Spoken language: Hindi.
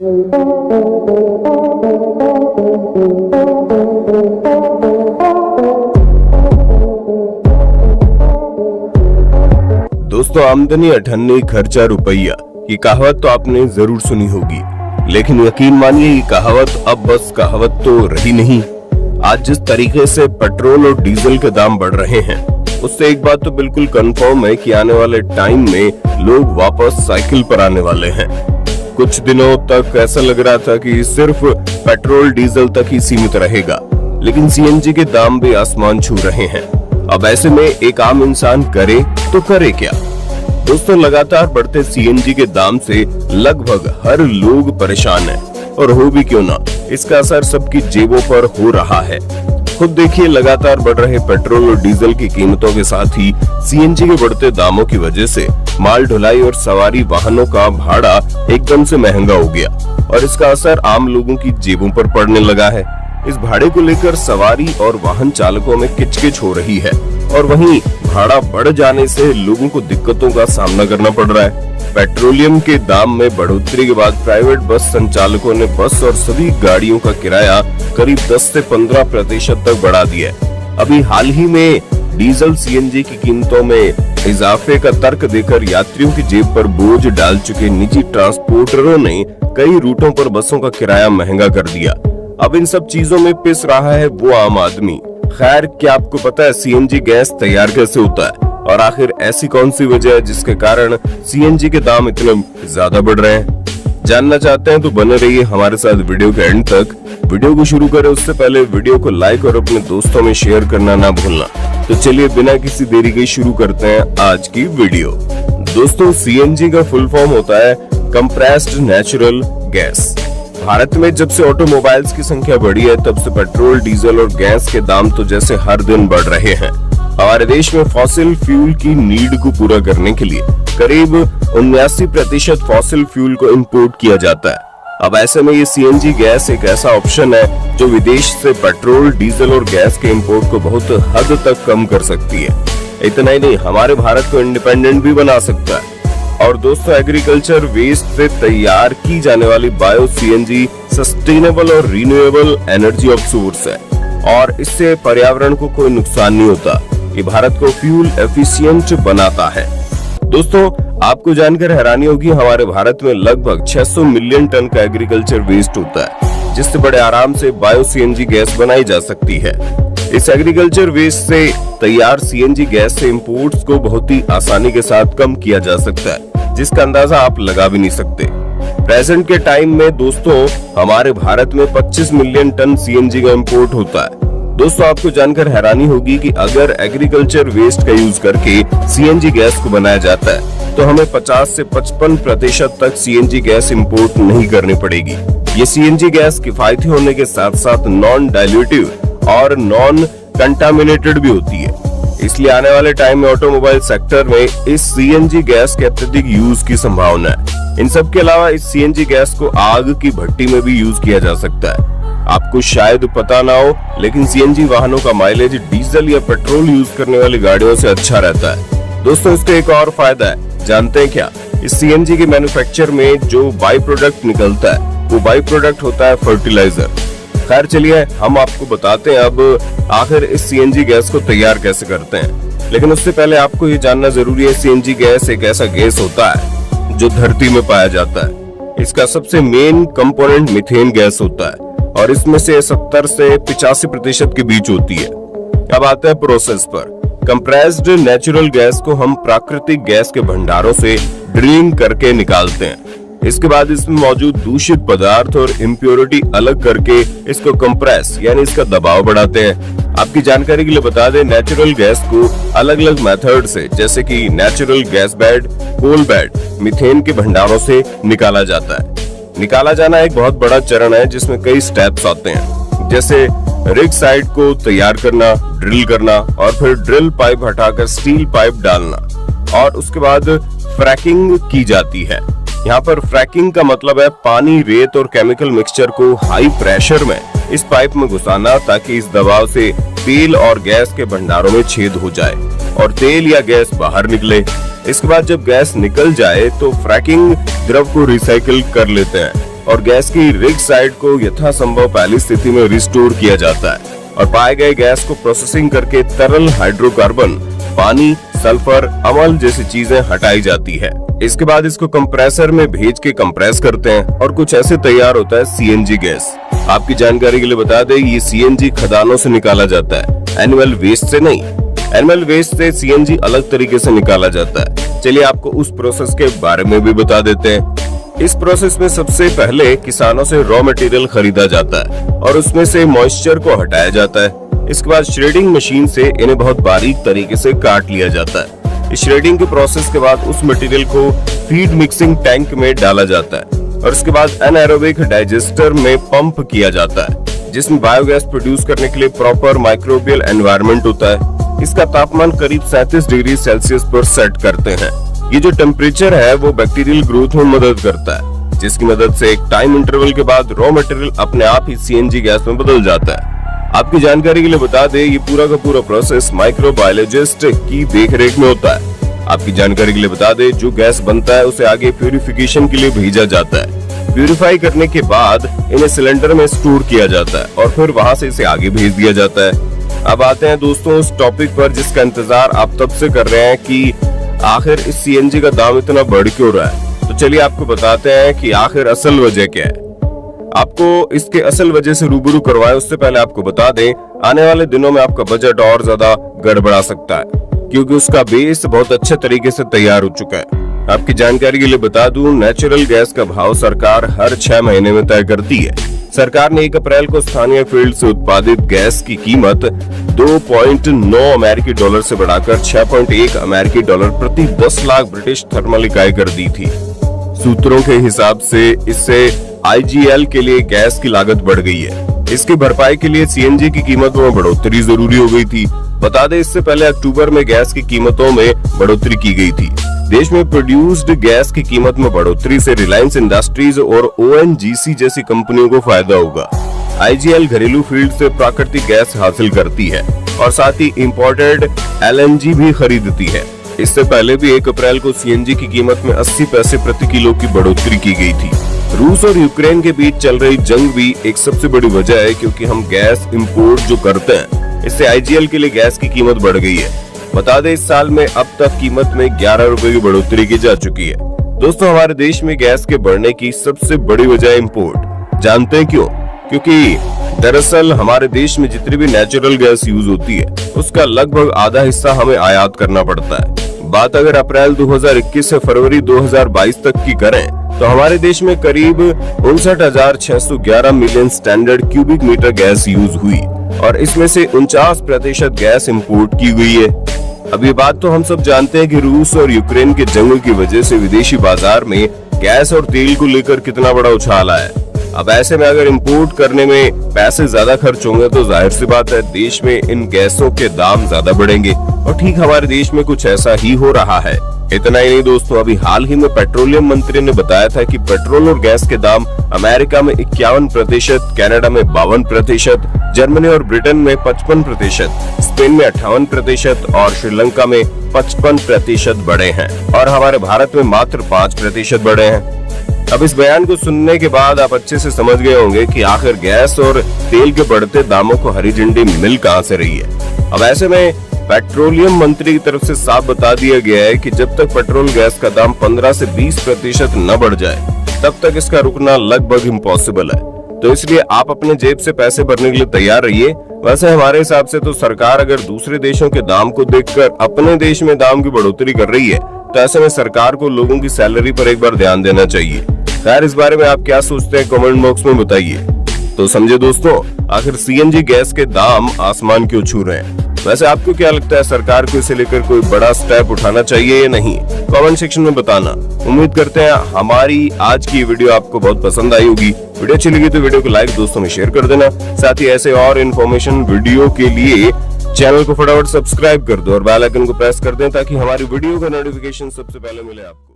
दोस्तों, आमदनी अठन्नी खर्चा रुपया, ये कहावत तो आपने जरूर सुनी होगी, लेकिन यकीन मानिए ये कहावत अब बस कहावत तो रही नहीं। आज जिस तरीके से पेट्रोल और डीजल के दाम बढ़ रहे हैं, उससे एक बात तो बिल्कुल कंफर्म है कि आने वाले टाइम में लोग वापस साइकिल पर आने वाले हैं। कुछ दिनों तक ऐसा लग रहा था कि सिर्फ पेट्रोल डीजल तक ही सीमित रहेगा, लेकिन सीएनजी के दाम भी आसमान छू रहे हैं। अब ऐसे में एक आम इंसान करे तो करे क्या? दोस्तों, लगातार बढ़ते सीएनजी के दाम से लगभग हर लोग परेशान है, और हो भी क्यों ना, इसका असर सबकी जेबों पर हो रहा है। खुद देखिए, लगातार बढ़ रहे पेट्रोल और डीजल की कीमतों के साथ ही सीएनजी के बढ़ते दामों की वजह से माल ढुलाई और सवारी वाहनों का भाड़ा एकदम से महंगा हो गया, और इसका असर आम लोगों की जेबों पर पड़ने लगा है। इस भाड़े को लेकर सवारी और वाहन चालकों में किचकिच हो रही है, और वहीं भाड़ा बढ़ जाने से लोगों को दिक्कतों का सामना करना पड़ रहा है। पेट्रोलियम के दाम में बढ़ोतरी के बाद प्राइवेट बस संचालकों ने बस और सभी गाड़ियों का किराया करीब 10 से 15% तक बढ़ा दिया है। अभी हाल ही में डीजल सीएनजी की कीमतों में इजाफे का तर्क देकर यात्रियों की जेब पर बोझ डाल चुके निजी ट्रांसपोर्टरों ने कई रूटों पर बसों का किराया महंगा कर दिया। अब इन सब चीजों में पिस रहा है वो आम आदमी। खैर, क्या आपको पता है सीएनजी गैस तैयार कैसे होता है, और आखिर ऐसी कौन सी वजह है जिसके कारण सीएनजी के दाम इतने ज्यादा बढ़ रहे हैं? जानना चाहते हैं तो बने रहिए हमारे साथ वीडियो के एंड तक। वीडियो को शुरू करें उससे पहले वीडियो को लाइक और अपने दोस्तों में शेयर करना ना भूलना। तो चलिए बिना किसी देरी के शुरू करते हैं आज की वीडियो। दोस्तों, सीएनजी का फुल फॉर्म होता है कंप्रेस्ड नेचुरल गैस। भारत में जब से ऑटोमोबाइल्स की संख्या बढ़ी है, तब से पेट्रोल, डीजल और गैस के दाम तो जैसे हर दिन बढ़ रहे हैं। हमारे देश में फॉसिल फ्यूल की नीड को पूरा करने के लिए करीब 79% फॉसिल फ्यूल को इंपोर्ट किया जाता है। अब ऐसे में ये सीएनजी गैस एक ऐसा ऑप्शन है जो विदेश से पेट्रोल, डीजल और गैस के इंपोर्ट को बहुत हद तक कम कर सकती है। इतना ही नहीं, हमारे भारत को इंडिपेंडेंट भी बना सकता है। और दोस्तों, एग्रीकल्चर वेस्ट से तैयार की जाने वाली बायो सीएनजी सस्टेनेबल और रिन्यूएबल एनर्जी ऑफ सोर्स है, और इससे पर्यावरण को कोई नुकसान नहीं होता। ये भारत को फ्यूल एफिशिएंट बनाता है। दोस्तों, आपको जानकर हैरानी होगी, हमारे भारत में लगभग 600 मिलियन टन का एग्रीकल्चर वेस्ट होता है, जिससे बड़े आराम से बायो सीएनजी गैस बनाई जा सकती है। इस एग्रीकल्चर वेस्ट से तैयार सीएनजी गैस से इंपोर्ट्स को बहुत ही आसानी के साथ कम किया जा सकता है, जिसका अंदाजा आप लगा भी नहीं सकते। प्रेजेंट के टाइम में दोस्तों, हमारे भारत में 25 मिलियन टन सीएनजी का इंपोर्ट होता है। दोस्तों, आपको जानकर हैरानी होगी कि अगर एग्रीकल्चर वेस्ट का यूज करके सीएनजी गैस को बनाया जाता है, तो हमें 50 से 55% तक सीएनजी गैस इंपोर्ट नहीं करनी पड़ेगी। ये सीएनजी गैस किफायती होने के साथ साथ नॉन डाइल्यूटिव और नॉन कंटामिनेटेड भी होती है। इसलिए आने वाले टाइम में ऑटोमोबाइल सेक्टर में इस सीएनजी गैस के अत्यधिक यूज की संभावना है। इन सब के अलावा इस सीएनजी गैस को आग की भट्टी में भी यूज किया जा सकता है। आपको शायद पता ना हो, लेकिन सीएनजी वाहनों का माइलेज डीजल या पेट्रोल यूज करने वाली गाड़ियों से अच्छा रहता है। दोस्तों, इसका एक और फायदा है, जानते हैं क्या? इस सीएनजी के मैन्युफैक्चर में जो बाई प्रोडक्ट निकलता है, वो बाई प्रोडक्ट होता है फर्टिलाइजर। खैर, चलिए हम आपको बताते हैं अब आखिर इस सीएनजी गैस को तैयार कैसे करते हैं। लेकिन उससे पहले आपको ये जानना जरूरी है, सीएनजी गैस एक ऐसा गैस होता है जो धरती में पाया जाता है। इसका सबसे मेन कंपोनेंट मीथेन गैस होता है, और इसमें से 70 से 85% के बीच होती है। अब आते हैं प्रोसेस पर। कंप्रेस्ड नेचुरल गैस को हम प्राकृतिक गैस के भंडारों से ड्रिलिंग करके निकालते हैं। इसके बाद इसमें मौजूद दूषित पदार्थ और इम्प्योरिटी अलग करके इसको कंप्रेस यानी इसका दबाव बढ़ाते हैं। आपकी जानकारी के लिए बता दें, नेचुरल गैस को अलग अलग मेथड से, जैसे कि natural gas bed, coal bed, methane के भंडारों से निकाला जाता है। निकाला जाना एक बहुत बड़ा चरण है, जिसमें कई स्टेप्स आते हैं, जैसे रिग साइड को तैयार करना, ड्रिल करना, और फिर ड्रिल पाइप हटाकर स्टील पाइप डालना, और उसके बाद फ्रैकिंग की जाती है। यहाँ पर फ्रैकिंग का मतलब है पानी, रेत और केमिकल मिक्सचर को हाई प्रेशर में इस पाइप में घुसाना, ताकि इस दबाव से तेल और गैस के भंडारों में छेद हो जाए और तेल या गैस बाहर निकले। इसके बाद जब गैस निकल जाए तो फ्रैकिंग द्रव को रिसाइकिल कर लेते हैं। और गैस की रिग साइड को यथासंभव पहली स्थिति में रिस्टोर किया जाता है और पाए गए गैस को प्रोसेसिंग करके तरल हाइड्रोकार्बन, पानी, सल्फर, अम्ल जैसी चीजें हटाई जाती है। इसके बाद इसको कंप्रेसर में भेज के कंप्रेस करते हैं और कुछ ऐसे तैयार होता है सीएनजी गैस। आपकी जानकारी के लिए बता दें, ये सीएनजी खदानों से निकाला जाता है, एनिमल वेस्ट से नहीं। एनिमल वेस्ट से सीएनजी अलग तरीके से निकाला जाता है। चलिए आपको उस प्रोसेस के बारे में भी बता देते हैं। इस प्रोसेस में सबसे पहले किसानों से रॉ मटेरियल खरीदा जाता है और उसमें से मॉइस्चर को हटाया जाता है। इसके बाद श्रेडिंग मशीन से इन्हें बहुत बारीक तरीके से काट लिया जाता है। इस श्रेडिंग के प्रोसेस के बाद उस मटेरियल को फीड मिक्सिंग टैंक में डाला जाता है और उसके बाद एनाएरोबिक डाइजेस्टर में पंप किया जाता है, जिसमें बायोगैस प्रोड्यूस करने के लिए प्रॉपर माइक्रोबियल एनवायरनमेंट होता है। इसका तापमान करीब 37 डिग्री सेल्सियस पर सेट करते हैं। ये जो टेम्परेचर है वो बैक्टीरियल ग्रोथ में मदद करता है, जिसकी मदद से एक टाइम इंटरवल के बाद रॉ मटेरियल अपने आप ही सीएनजी गैस में बदल जाता है। आपकी जानकारी के लिए बता दें, ये पूरा का पूरा प्रोसेस माइक्रोबायोलॉजिस्ट की देखरेख में होता है। आपकी जानकारी के लिए बता दें, जो गैस बनता है उसे आगे प्यूरिफिकेशन के लिए भेजा जाता है। प्यूरिफाई करने के बाद इन्हें सिलेंडर में स्टोर किया जाता है और फिर वहां से इसे आगे भेज दिया जाता है। अब आते हैं दोस्तों उस टॉपिक पर जिसका इंतजार आप तब से कर रहे हैं कि आखिर इस सीएनजी का दाम इतना बढ़ क्यों रहा है। तो चलिए आपको बताते हैं कि आखिर असल वजह क्या है। आपको इसके असल वजह से रूबरू करवाए उससे पहले आपको बता दें, आने वाले दिनों में आपका बजट और ज्यादा गड़बड़ा सकता है, क्योंकि उसका बेस बहुत अच्छे तरीके से तैयार हो चुका है। आपकी जानकारी के लिए बता दूं, नेचुरल गैस का भाव सरकार हर 6 महीने में तय करती है। सरकार ने 1 अप्रैल को स्थानीय फील्ड से उत्पादित गैस की कीमत 2.9 अमेरिकी डॉलर से बढ़ाकर 6.1 अमेरिकी डॉलर प्रति 10 लाख ब्रिटिश थर्मल इकाई कर दी थी। सूत्रों के हिसाब से इससे आईजीएल के लिए गैस की लागत बढ़ गई है। इसकी भरपाई के लिए सीएनजी की कीमत में बढ़ोतरी जरूरी हो गई थी। बता दें, इससे पहले अक्टूबर में गैस की कीमतों में बढ़ोतरी की गई थी। देश में प्रोड्यूस्ड गैस की कीमत में बढ़ोतरी से रिलायंस इंडस्ट्रीज और ओएनजीसी जैसी कंपनियों को फायदा होगा। आईजीएल घरेलू फील्ड से प्राकृतिक गैस हासिल करती है और साथ ही इंपोर्टेड एलएनजी भी खरीदती है। इससे पहले भी 1 अप्रैल को सीएनजी की कीमत में 80 पैसे प्रति किलो की बढ़ोतरी की गई थी। रूस और यूक्रेन के बीच चल रही जंग भी एक सबसे बड़ी वजह है, क्योंकि हम गैस इंपोर्ट जो करते हैं इससे आईजीएल के लिए गैस की कीमत बढ़ गई है। बता दें, इस साल में अब तक कीमत में 11 रुपए की बढ़ोतरी की जा चुकी है। दोस्तों, हमारे देश में गैस के बढ़ने की सबसे बड़ी वजह इंपोर्ट। जानते हैं क्यों? क्योंकि दरअसल हमारे देश में जितनी भी नेचुरल गैस यूज होती है उसका लगभग आधा हिस्सा हमें आयात करना पड़ता है। बात अगर अप्रैल 2021 से फरवरी 2022 तक की करें तो हमारे देश में करीब 59,611 million standard cubic metre gas use हुई और इसमें से 49% गैस इंपोर्ट की गई है। अब ये बात तो हम सब जानते हैं कि रूस और यूक्रेन के जंग की वजह से विदेशी बाजार में गैस और तेल को लेकर कितना बड़ा उछाल आया है। अब ऐसे में अगर इंपोर्ट करने में पैसे ज्यादा खर्च होंगे तो जाहिर सी बात है देश में इन गैसों के दाम ज्यादा बढ़ेंगे और ठीक हमारे देश में कुछ ऐसा ही हो रहा है। इतना ही नहीं दोस्तों, अभी हाल ही में पेट्रोलियम मंत्री ने बताया था कि पेट्रोल और गैस के दाम अमेरिका में 51%, कनाडा में 52%, जर्मनी और ब्रिटेन में 55%, स्पेन में 58% और श्रीलंका में 55% बढ़े हैं और हमारे भारत में मात्र 5% बढ़े हैं। अब इस बयान को सुनने के बाद आप अच्छे से समझ गए होंगे कि आखिर गैस और तेल के बढ़ते दामों को हरी झंडी मिल कहां से रही है। अब ऐसे में पेट्रोलियम मंत्री की तरफ से साफ बता दिया गया है कि जब तक पेट्रोल गैस का दाम 15 से 20% न बढ़ जाए तब तक इसका रुकना लगभग इम्पॉसिबल है। तो इसलिए आप अपने जेब से पैसे भरने के लिए तैयार रहिए। वैसे हमारे हिसाब से तो सरकार अगर दूसरे देशों के दाम को देखकर अपने देश में दाम की बढ़ोतरी कर रही है तो ऐसे में सरकार को लोगों की सैलरी पर एक बार ध्यान देना चाहिए। खैर, इस बारे में आप क्या सोचते हैं कमेंट बॉक्स में बताइए। तो समझे दोस्तों, आखिर सीएनजी गैस के दाम आसमान क्यों छू रहे हैं। वैसे आपको क्या लगता है, सरकार को इसे लेकर कोई बड़ा स्टेप उठाना चाहिए या नहीं? कमेंट सेक्शन में बताना। उम्मीद करते हैं हमारी आज की वीडियो आपको बहुत पसंद आई होगी। वीडियो अच्छी लगी तो वीडियो को लाइक, दोस्तों में शेयर कर देना। साथ ही ऐसे और इन्फॉर्मेशन वीडियो के लिए चैनल को फटाफट सब्सक्राइब कर दो और बेल आइकन को प्रेस कर दें ताकि हमारी वीडियो का नोटिफिकेशन सबसे पहले मिले आपको।